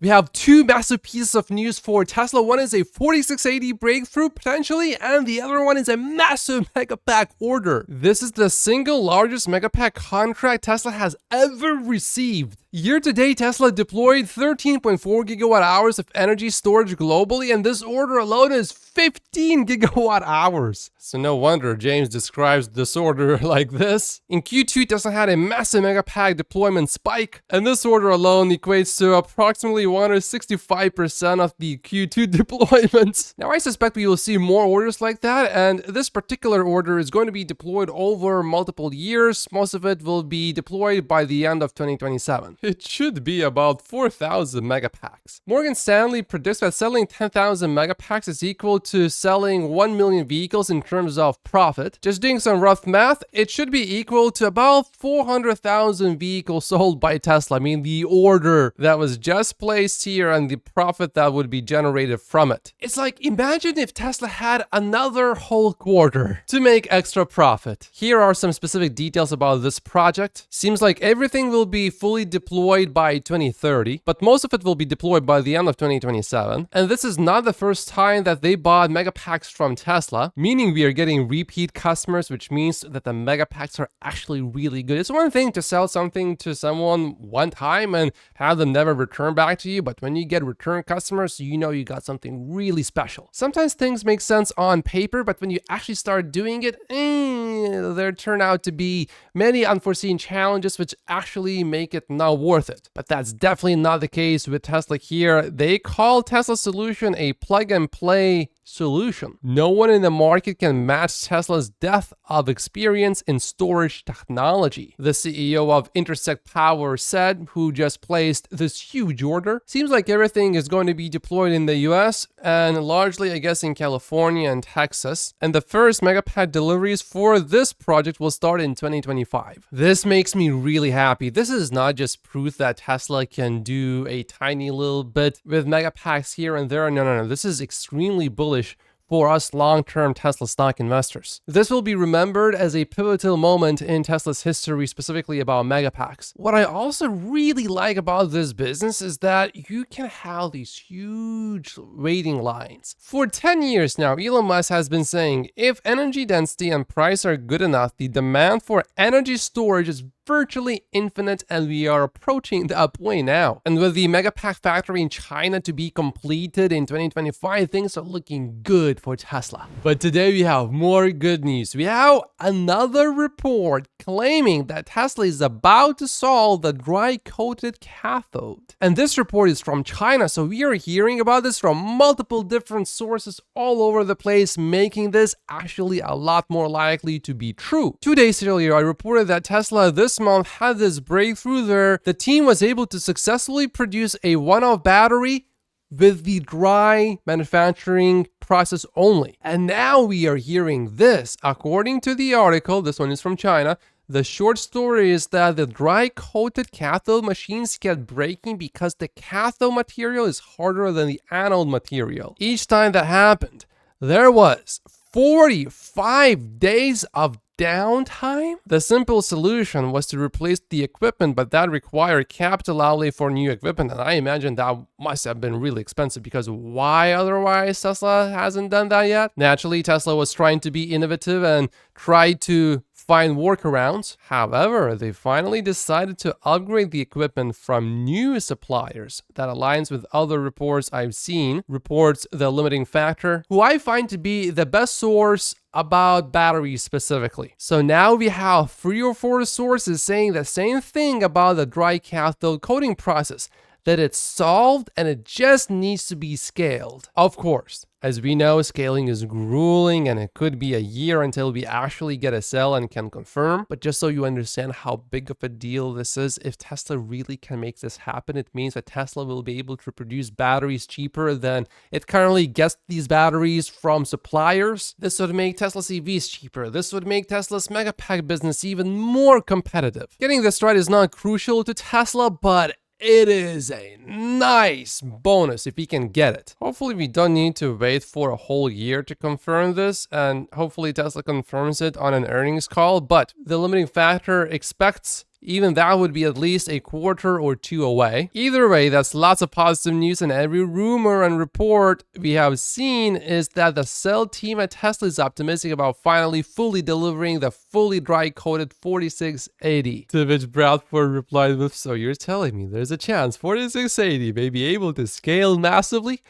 We have two massive pieces of news for Tesla. One is a 4680 breakthrough potentially, and the other one is a massive Megapack order. This is the single largest Megapack contract Tesla has ever received. Year to date, Tesla deployed 13.4 gigawatt hours of energy storage globally, and this order alone is 15 gigawatt hours. So no wonder James describes this order like this. In Q2, Tesla had a massive Megapack deployment spike, and this order alone equates to approximately 165% of the Q2 deployments. Now I suspect we will see more orders like that, and this particular order is going to be deployed over multiple years. Most of it will be deployed by the end of 2027. It should be about 4,000 Megapacks. Morgan Stanley predicts that selling 10,000 Megapacks is equal to selling 1 million vehicles in terms of profit. Just doing some rough math, it should be equal to about 400,000 vehicles sold by Tesla. I mean, the order that was just placed here and the profit that would be generated from it. It's like, imagine if Tesla had another whole quarter to make extra profit. Here are some specific details about this project. Seems like everything will be fully deployed by 2030, but most of it will be deployed by the end of 2027. And this is not the first time that they bought Megapacks from Tesla, meaning we are getting repeat customers, which means that the Megapacks are actually really good. It's one thing to sell something to someone one time and have them never return back to you, but when you get return customers, you know you got something really special. Sometimes things make sense on paper, but when you actually start doing it, there turn out to be many unforeseen challenges which actually make it not worth it. But that's definitely not the case with Tesla here. They call Tesla's solution a plug and play solution. No one in the market can match Tesla's depth of experience in storage technology. The CEO of Intersect Power said, who just placed this huge order. Seems like everything is going to be deployed in the US and largely, I guess, in California and Texas. And the first Megapack deliveries for this project will start in 2025. This makes me really happy. This is not just proof that Tesla can do a tiny little bit with Megapacks here and there. No. This is extremely bullish for us long-term Tesla stock investors. This will be remembered as a pivotal moment in Tesla's history, specifically about Megapacks. What I also really like about this business is that you can have these huge waiting lines. For 10 years now, Elon Musk has been saying, if energy density and price are good enough, the demand for energy storage is virtually infinite, and we are approaching that point now. And with the Megapack factory in China to be completed in 2025, things are looking good for Tesla. But today we have more good news. We have another report claiming that Tesla is about to solve the dry-coated cathode. And this report is from China, so we are hearing about this from multiple different sources all over the place, making this actually a lot more likely to be true. 2 days earlier, I reported that Tesla this month had this breakthrough where the team was able to successfully produce a one-off battery with the dry manufacturing process only. And now we are hearing this. According to the article, this one is from China, the short story is that the dry-coated cathode machines kept breaking because the cathode material is harder than the anode material. Each time that happened, there was 45 days of downtime. The simple solution was to replace the equipment, but that required capital outlay for new equipment, and I imagine that must have been really expensive, because why otherwise Tesla hasn't done that yet? Naturally, Tesla was trying to be innovative and tried to find workarounds. However, they finally decided to upgrade the equipment from new suppliers. That aligns with other reports I've seen. Reports The Limiting Factor, who I find to be the best source about batteries specifically. So now we have 3 or 4 sources saying the same thing about the dry cathode coating process, that it's solved and it just needs to be scaled. Of course, as we know, scaling is grueling and it could be a year until we actually get a cell and can confirm. But just so you understand how big of a deal this is, if Tesla really can make this happen, it means that Tesla will be able to produce batteries cheaper than it currently gets these batteries from suppliers. This would make Tesla's EVs cheaper. This would make Tesla's Megapack business even more competitive. Getting this right is not crucial to Tesla, but it is a nice bonus if we can get it. Hopefully we don't need to wait for a whole year to confirm this, and hopefully Tesla confirms it on an earnings call, but The Limiting Factor expects Even that would be at least a quarter or two away. Either way, that's lots of positive news, and every rumor and report we have seen is that the cell team at Tesla is optimistic about finally fully delivering the fully dry-coated 4680. To which Bradford replied with, "So you're telling me there's a chance 4680 may be able to scale massively?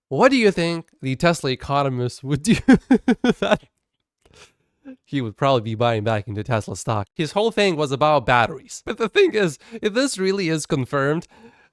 What do you think the Tesla economist would do?" That he would probably be buying back into Tesla stock. His whole thing was about batteries. But the thing is, if this really is confirmed,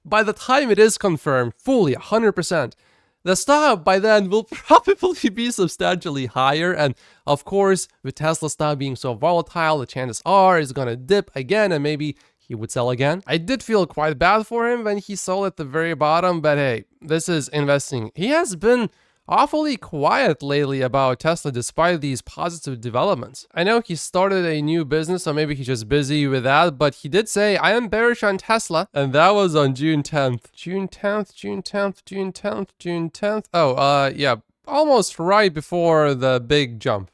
by the time it is confirmed fully 100%, the stock by then will probably be substantially higher. And of course, with Tesla stock being so volatile, the chances are it's gonna dip again and maybe he would sell again. I did feel quite bad for him when he sold at the very bottom, but hey, this is investing. He has been awfully quiet lately about Tesla despite these positive developments. I know he started a new business, so maybe he's just busy with that, but he did say, "I am bearish on Tesla," and that was on June 10th. June 10th. Oh, yeah, almost right before the big jump.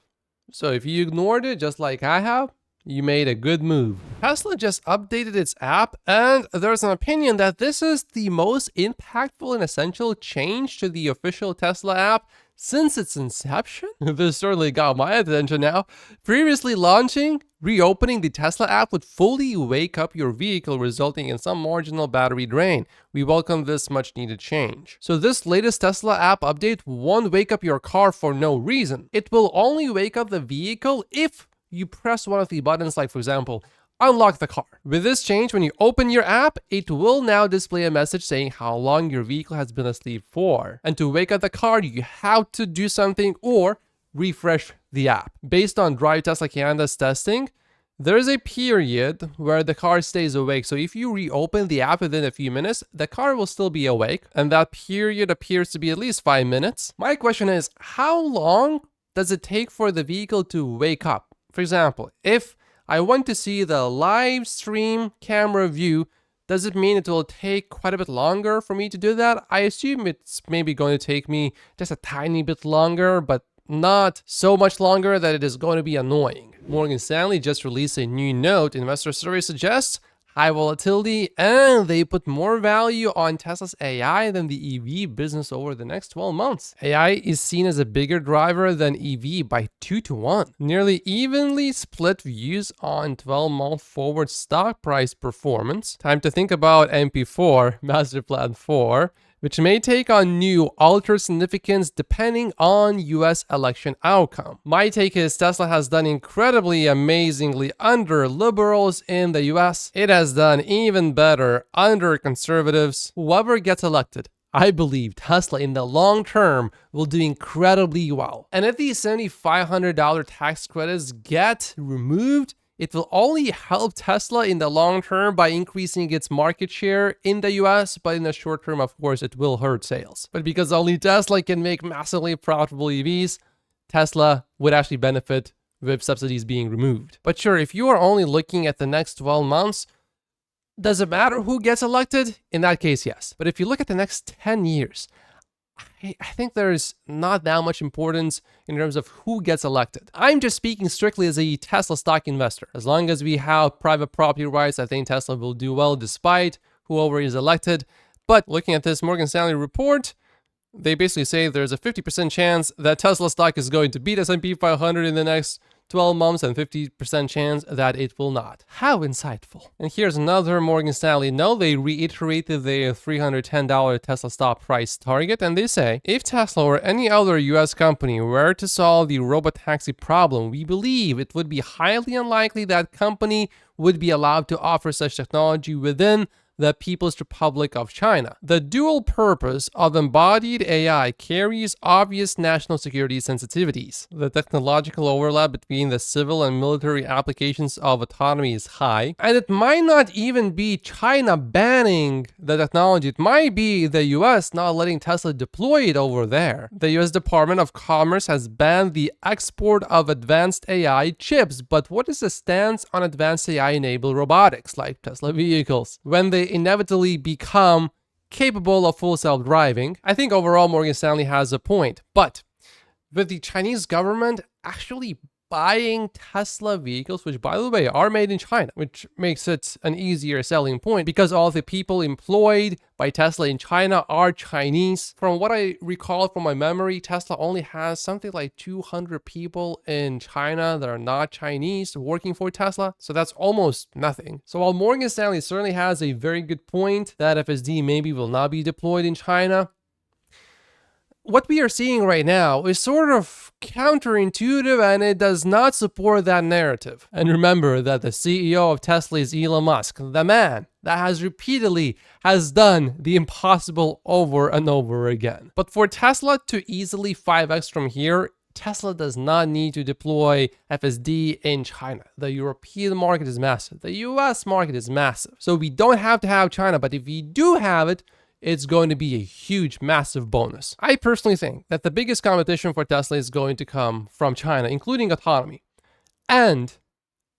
So if you ignored it, just like I have, you made a good move. Tesla just updated its app, and there's an opinion that this is the most impactful and essential change to the official Tesla app since its inception. This certainly got my attention now. Previously reopening the Tesla app would fully wake up your vehicle, resulting in some marginal battery drain. We welcome this much needed change. So this latest Tesla app update won't wake up your car for no reason. It will only wake up the vehicle if you press one of the buttons, like for example, unlock the car. With this change, when you open your app, it will now display a message saying how long your vehicle has been asleep for. And to wake up the car, you have to do something or refresh the app. Based on Drive Tesla Canada's testing, there is a period where the car stays awake. So if you reopen the app within a few minutes, the car will still be awake. And that period appears to be at least 5 minutes. My question is, how long does it take for the vehicle to wake up? For example, if I want to see the live stream camera view, does it mean it will take quite a bit longer for me to do that? I assume it's maybe going to take me just a tiny bit longer, but not so much longer that it is going to be annoying. Morgan Stanley just released a new note. Investor survey suggests high volatility, and they put more value on Tesla's AI than the EV business over the next 12 months. AI is seen as a bigger driver than EV by 2 to 1. Nearly evenly split views on 12-month forward stock price performance. Time to think about MP4, Master Plan 4, which may take on new alter significance depending on US election outcome. My take is Tesla has done incredibly amazingly under liberals in the US. It has done even better under conservatives. Whoever gets elected, I believe Tesla in the long term will do incredibly well. And if these $7,500 tax credits get removed, it will only help Tesla in the long term by increasing its market share in the US, but in the short term, of course, it will hurt sales. But because only Tesla can make massively profitable EVs, Tesla would actually benefit with subsidies being removed. But sure, if you are only looking at the next 12 months, does it matter who gets elected? In that case, yes. But if you look at the next 10 years, I think there's not that much importance in terms of who gets elected. I'm just speaking strictly as a Tesla stock investor. As long as we have private property rights, I think Tesla will do well despite whoever is elected. But looking at this Morgan Stanley report, they basically say there's a 50% chance that Tesla stock is going to beat S&P 500 in the next 12 months and 50% chance that it will not. How insightful. And here's another Morgan Stanley note. They reiterated their $310 Tesla stock price target, and they say, if Tesla or any other US company were to solve the robotaxi problem, we believe it would be highly unlikely that company would be allowed to offer such technology within the People's Republic of China. The dual purpose of embodied AI carries obvious national security sensitivities. The technological overlap between the civil and military applications of autonomy is high, and it might not even be China banning the technology. It might be the US not letting Tesla deploy it over there. The US Department of Commerce has banned the export of advanced AI chips, but what is the stance on advanced AI-enabled robotics like Tesla vehicles when they inevitably become capable of full self-driving? I think overall Morgan Stanley has a point, but with the Chinese government actually buying Tesla vehicles, which by the way are made in China, which makes it an easier selling point because all the people employed by Tesla in China are Chinese. From what I recall from my memory, Tesla only has something like 200 people in China that are not Chinese working for Tesla. So that's almost nothing. So while Morgan Stanley certainly has a very good point that FSD maybe will not be deployed in China, what we are seeing right now is sort of counterintuitive, and it does not support that narrative. And remember that the CEO of Tesla is Elon Musk, the man that has done the impossible over and over again. But for Tesla to easily 5x from here, Tesla does not need to deploy FSD in China. The European market is massive. The US market is massive. So we don't have to have China, but if we do have it, it's going to be a huge, massive bonus. I personally think that the biggest competition for Tesla is going to come from China, including autonomy. And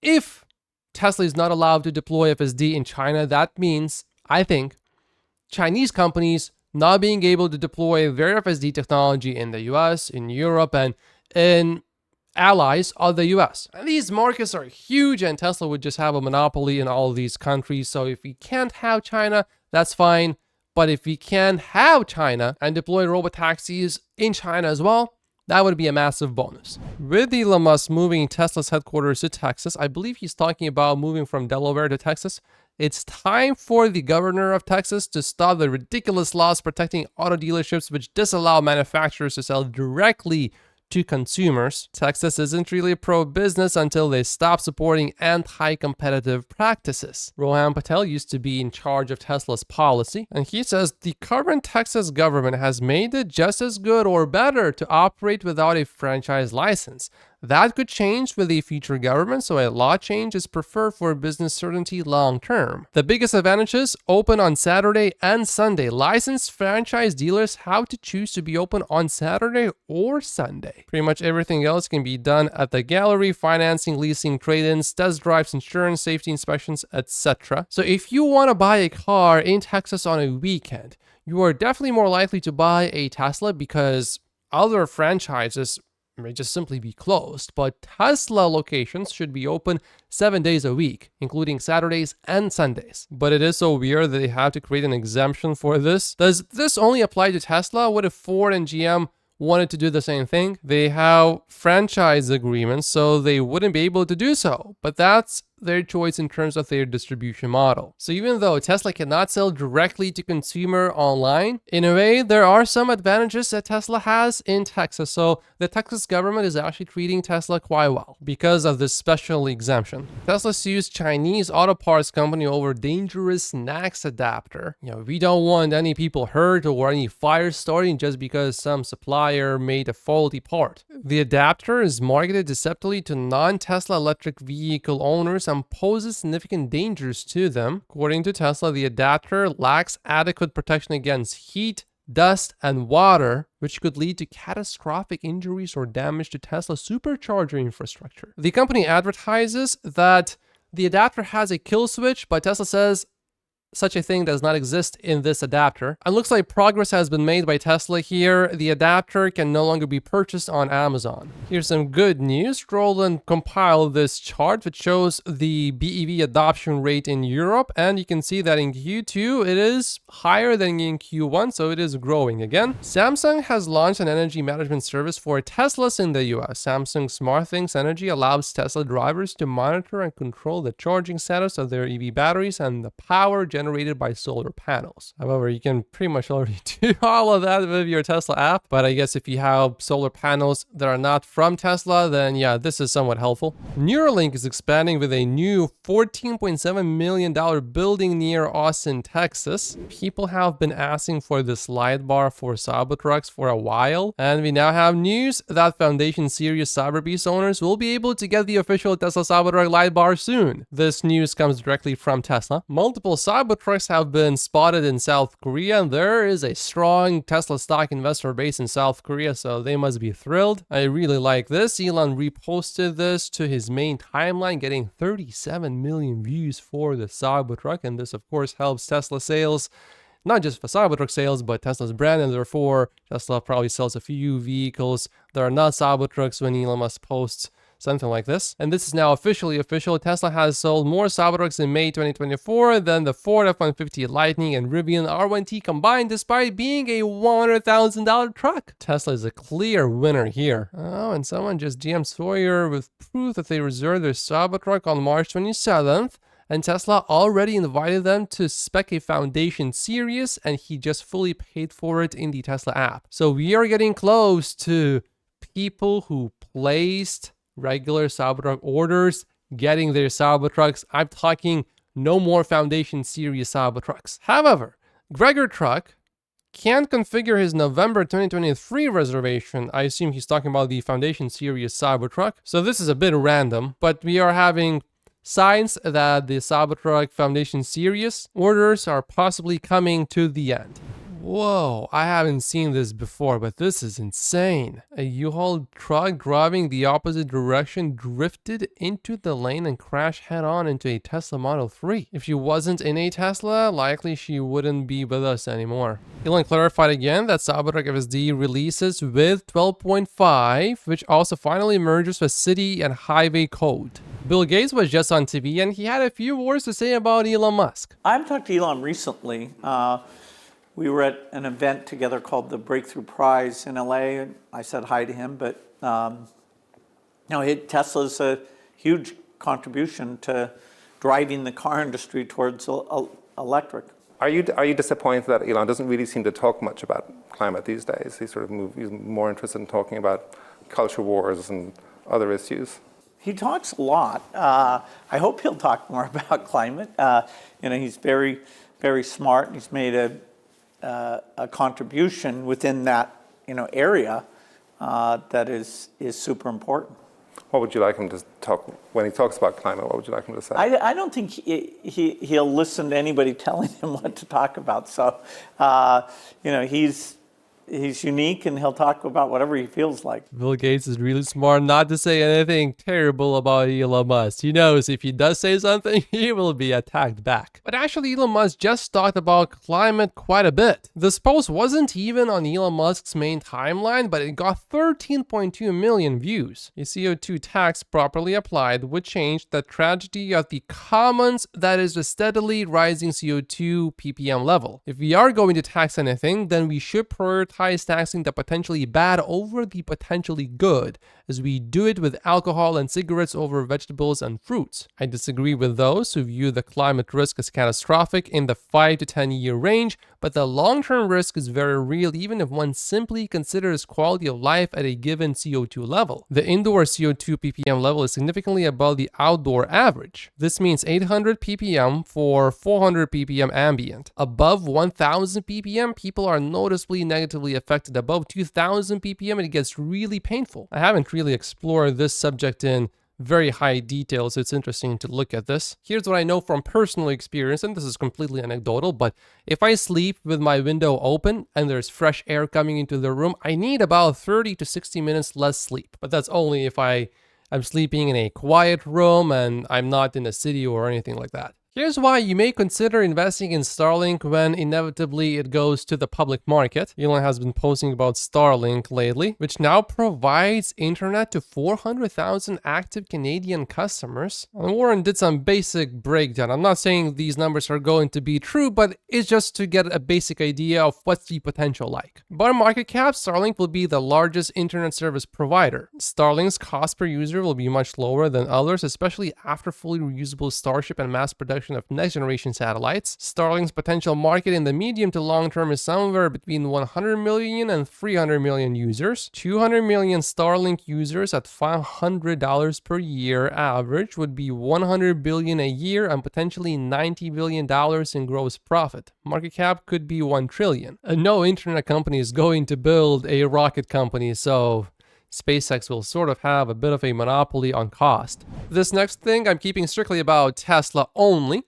if Tesla is not allowed to deploy FSD in China, that means, I think, Chinese companies not being able to deploy their FSD technology in the US, in Europe, and in allies of the US. And these markets are huge, and Tesla would just have a monopoly in all of these countries. So if we can't have China, that's fine. But if we can have China and deploy robotaxis in China as well, that would be a massive bonus. With Elon Musk moving Tesla's headquarters to Texas, I believe he's talking about moving from Delaware to Texas. It's time for the governor of Texas to stop the ridiculous laws protecting auto dealerships which disallow manufacturers to sell directly to consumers. Texas isn't really pro-business until they stop supporting anti-competitive practices. Rohan Patel used to be in charge of Tesla's policy, and he says the current Texas government has made it just as good or better to operate without a franchise license. That could change with a future government, so a law change is preferred for business certainty long term. The biggest advantages: open on Saturday and Sunday. Licensed franchise dealers have to choose to be open on Saturday or Sunday. Pretty much everything else can be done at the gallery: financing, leasing, trade-ins, test drives, insurance, safety inspections, etc. So if you want to buy a car in Texas on a weekend, you are definitely more likely to buy a Tesla because other franchises may just simply be closed, but Tesla locations should be open 7 days a week, including Saturdays and Sundays. But it is so weird that they have to create an exemption for this. Does this only apply to Tesla? What if Ford and GM wanted to do the same thing? They have franchise agreements, so they wouldn't be able to do so, but that's their choice in terms of their distribution model. So even though Tesla cannot sell directly to consumer online, in a way, there are some advantages that Tesla has in Texas. So the Texas government is actually treating Tesla quite well because of this special exemption. Tesla sues Chinese auto parts company over dangerous NACS adapter. We don't want any people hurt or any fire starting just because some supplier made a faulty part. The adapter is marketed deceptively to non-Tesla electric vehicle owners and poses significant dangers to them. According to Tesla, the adapter lacks adequate protection against heat, dust, and water, which could lead to catastrophic injuries or damage to Tesla's supercharger infrastructure. The company advertises that the adapter has a kill switch, but Tesla says such a thing does not exist in this adapter. And looks like progress has been made by Tesla here. The adapter can no longer be purchased on Amazon. Here's some good news. Scroll and compile this chart which shows the BEV adoption rate in Europe, and you can see that in Q2 it is higher than in Q1, so it is growing again. Samsung has launched an energy management service for Teslas in the US. Samsung SmartThings Energy allows Tesla drivers to monitor and control the charging status of their EV batteries and the power generated by solar panels. However, you can pretty much already do all of that with your Tesla app, but I guess if you have solar panels that are not from Tesla, then yeah, this is somewhat helpful. Neuralink is expanding with a new $14.7 million building near Austin, Texas. People have been asking for this light bar for Cybertrucks for a while, and we now have news that Foundation Series Cyberbeast owners will be able to get the official Tesla Cybertruck light bar soon. This news comes directly from Tesla. Multiple Cybertrucks have been spotted in South Korea, and there is a strong Tesla stock investor base in South Korea, so they must be thrilled. I really like this. Elon reposted this to his main timeline, getting 37 million views for the Cybertruck, and this of course helps Tesla sales. Not just for Cybertruck sales, but Tesla's brand, and therefore Tesla probably sells a few vehicles that are not Cybertrucks when Elon Musk posts something like this. And this is now officially official. Tesla has sold more Cybertrucks in May 2024 than the Ford F-150 Lightning and Rivian R1T combined, despite being a $100,000 truck. Tesla is a clear winner here. Oh, and someone just DM'd Sawyer with proof that they reserved their Cybertruck on March 27th. And Tesla already invited them to spec a Foundation Series, and he just fully paid for it in the Tesla app. So we are getting close to people who placed regular Cybertruck orders getting their Cybertrucks. I'm talking no more Foundation Series Cybertrucks. However, Gregor Truck can't configure his November 2023 reservation. I assume he's talking about the Foundation Series Cybertruck. So this is a bit random, but we are having signs that the Cybertruck Foundation Series orders are possibly coming to the end. Whoa, I haven't seen this before, but this is insane. A U-Haul truck driving the opposite direction drifted into the lane and crashed head-on into a Tesla Model 3. If she wasn't in a Tesla, likely she wouldn't be with us anymore. Elon clarified again that Cybertruck FSD releases with 12.5, which also finally merges with city and highway code. Bill Gates was just on TV and he had a few words to say about Elon Musk. I've talked to Elon recently. We were at an event together called the Breakthrough Prize in LA, and I said hi to him. But Tesla's a huge contribution to driving the car industry towards electric. Are you disappointed that Elon doesn't really seem to talk much about climate these days? He's more interested in talking about culture wars and other issues. He talks a lot. I hope he'll talk more about climate. He's very, very smart. He's made a contribution within that area that is super important. What would you like him to talk when he talks about climate? What would you like him to say? I don't think he'll listen to anybody telling him what to talk about. So he's unique and he'll talk about whatever he feels like. Bill Gates is really smart not to say anything terrible about Elon Musk. He knows if he does say something, he will be attacked back. But actually, Elon Musk just talked about climate quite a bit. This post wasn't even on Elon Musk's main timeline, but it got 13.2 million views. A CO2 tax properly applied would change the tragedy of the commons, that is the steadily rising CO2 ppm level. If we are going to tax anything, then we should prioritize taxing the potentially bad over the potentially good, as we do it with alcohol and cigarettes over vegetables and fruits. I disagree with those who view the climate risk as catastrophic in the 5 to 10 year range, but the long-term risk is very real even if one simply considers quality of life at a given CO2 level. The indoor CO2 ppm level is significantly above the outdoor average. This means 800 ppm for 400 ppm ambient. Above 1000 ppm, people are noticeably negatively affected. Above 2000 ppm, it gets really painful. I haven't really explored this subject in very high detail, so it's interesting to look at this. Here's what I know from personal experience, and this is completely anecdotal, but if I sleep with my window open and there's fresh air coming into the room, I need about 30 to 60 minutes less sleep. But that's only if I'm sleeping in a quiet room and I'm not in a city or anything like that. Here's why you may consider investing in Starlink when inevitably it goes to the public market. Elon has been posting about Starlink lately, which now provides internet to 400,000 active Canadian customers. And Warren did some basic breakdown. I'm not saying these numbers are going to be true, but it's just to get a basic idea of what's the potential like. By market cap, Starlink will be the largest internet service provider. Starlink's cost per user will be much lower than others, especially after fully reusable Starship and mass production of next generation satellites. Starlink's potential market in the medium to long term is somewhere between 100 million and 300 million users. 200 million Starlink users at $500 per year average would be 100 billion a year and potentially $90 billion in gross profit. Market cap could be 1 trillion. No internet company is going to build a rocket company, so SpaceX will sort of have a bit of a monopoly on cost. This next thing I'm keeping strictly about Tesla only.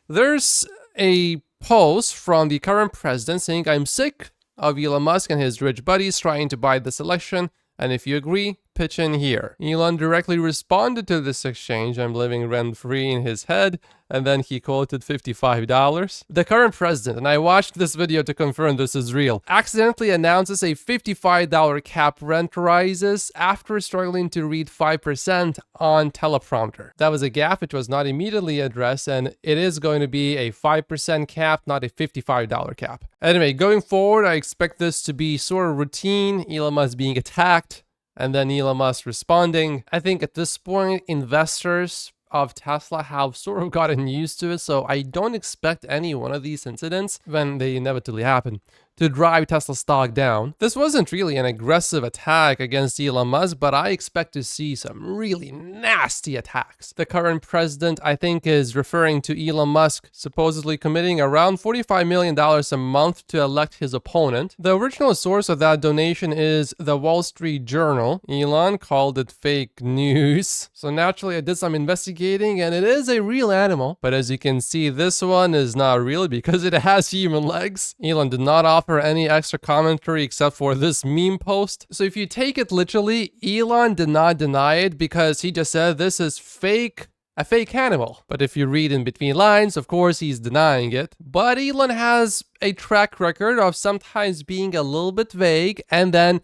There's a post from the current president saying, "I'm sick of Elon Musk and his rich buddies trying to buy this election, and if you agree, pitch in here. Elon directly responded to this exchange. I'm living rent-free in his head. And then he quoted $55. The current president, and I watched this video to confirm this is real, accidentally announces a $55 cap rent rises after struggling to read 5% on teleprompter. That was a gaffe which was not immediately addressed, and it is going to be a 5% cap, not a $55 cap. Anyway, going forward, I expect this to be sort of routine, Elon Musk being attacked, and then Elon Musk responding. I think at this point, investors of Tesla have sort of gotten used to it, so I don't expect any one of these incidents, when they inevitably happen, to drive Tesla stock down. This wasn't really an aggressive attack against Elon Musk, but I expect to see some really nasty attacks. The current president, I think, is referring to Elon Musk supposedly committing around $45 million a month to elect his opponent. The original source of that donation is the Wall Street Journal. Elon called it fake news. So naturally, I did some investigating, and it is a real animal. But as you can see, this one is not real because it has human legs. Elon did not offer any extra commentary except for this meme post. So if you take it literally, Elon did not deny it because he just said this is fake, a fake animal. But if you read in between lines, of course, he's denying it. But Elon has a track record of sometimes being a little bit vague and then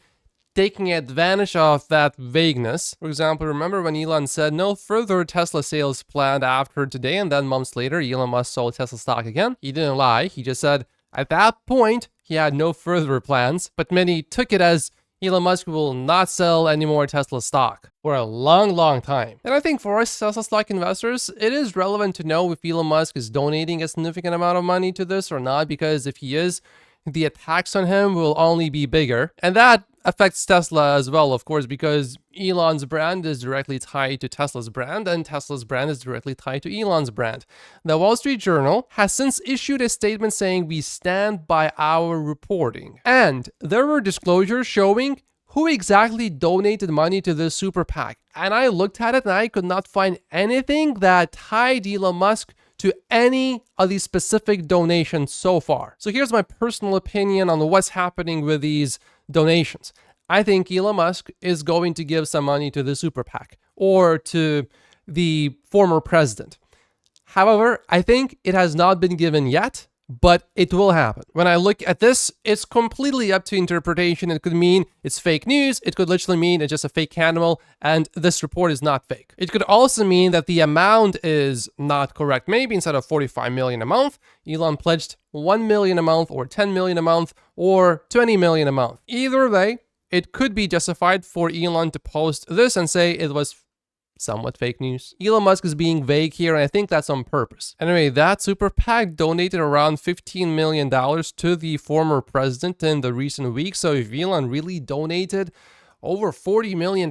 taking advantage of that vagueness. For example, remember when Elon said no further Tesla sales planned after today, and then months later, Elon Musk sold Tesla stock again? He didn't lie. He just said at that point, he had no further plans, but many took it as Elon Musk will not sell any more Tesla stock for a long, long time. And I think for us Tesla stock investors, it is relevant to know if Elon Musk is donating a significant amount of money to this or not, because if he is, the attacks on him will only be bigger. And that affects Tesla as well, of course, because Elon's brand is directly tied to Tesla's brand, and Tesla's brand is directly tied to Elon's brand. The Wall Street Journal has since issued a statement saying we stand by our reporting. And there were disclosures showing who exactly donated money to this super PAC. And I looked at it and I could not find anything that tied Elon Musk to any of these specific donations so far. So here's my personal opinion on what's happening with these donations. I think Elon Musk is going to give some money to the super PAC or to the former president. However, I think it has not been given yet, but it will happen. When I look at this, it's completely up to interpretation. It could mean it's fake news. It could literally mean it's just a fake animal and this report is not fake. It could also mean that the amount is not correct. Maybe instead of 45 million a month, Elon pledged 1 million a month or 10 million a month or 20 million a month. Either way, it could be justified for Elon to post this and say it was somewhat fake news. Elon Musk is being vague here, and I think that's on purpose. Anyway, that super PAC donated around $15 million to the former president in the recent weeks. So if Elon really donated over $40 million,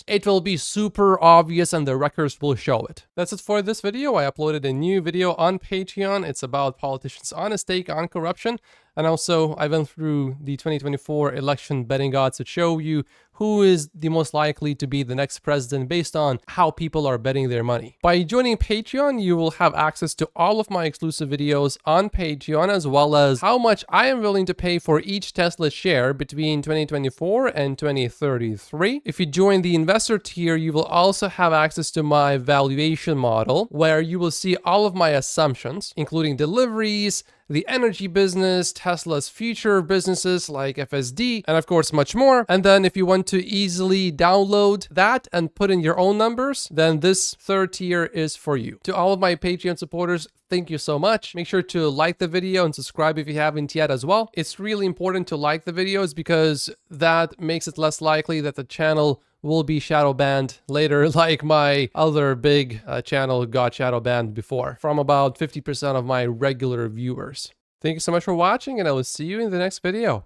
it will be super obvious and the records will show it. That's it for this video. I uploaded a new video on Patreon. It's about politicians' honest take on corruption. And also, I went through the 2024 election betting odds to show you who is the most likely to be the next president based on how people are betting their money. By joining Patreon, you will have access to all of my exclusive videos on Patreon, as well as how much I am willing to pay for each Tesla share between 2024 and 2033. If you join the investor tier, you will also have access to my valuation model, where you will see all of my assumptions, including deliveries, the energy business, Tesla's future businesses like FSD, and of course much more. And then if you want to easily download that and put in your own numbers, then this third tier is for you. To all of my Patreon supporters, thank you so much. Make sure to like the video and subscribe if you haven't yet as well. It's really important to like the videos because that makes it less likely that the channel will be shadow banned later, like my other big channel got shadow banned before from about 50% of my regular viewers. Thank you so much for watching, and I will see you in the next video.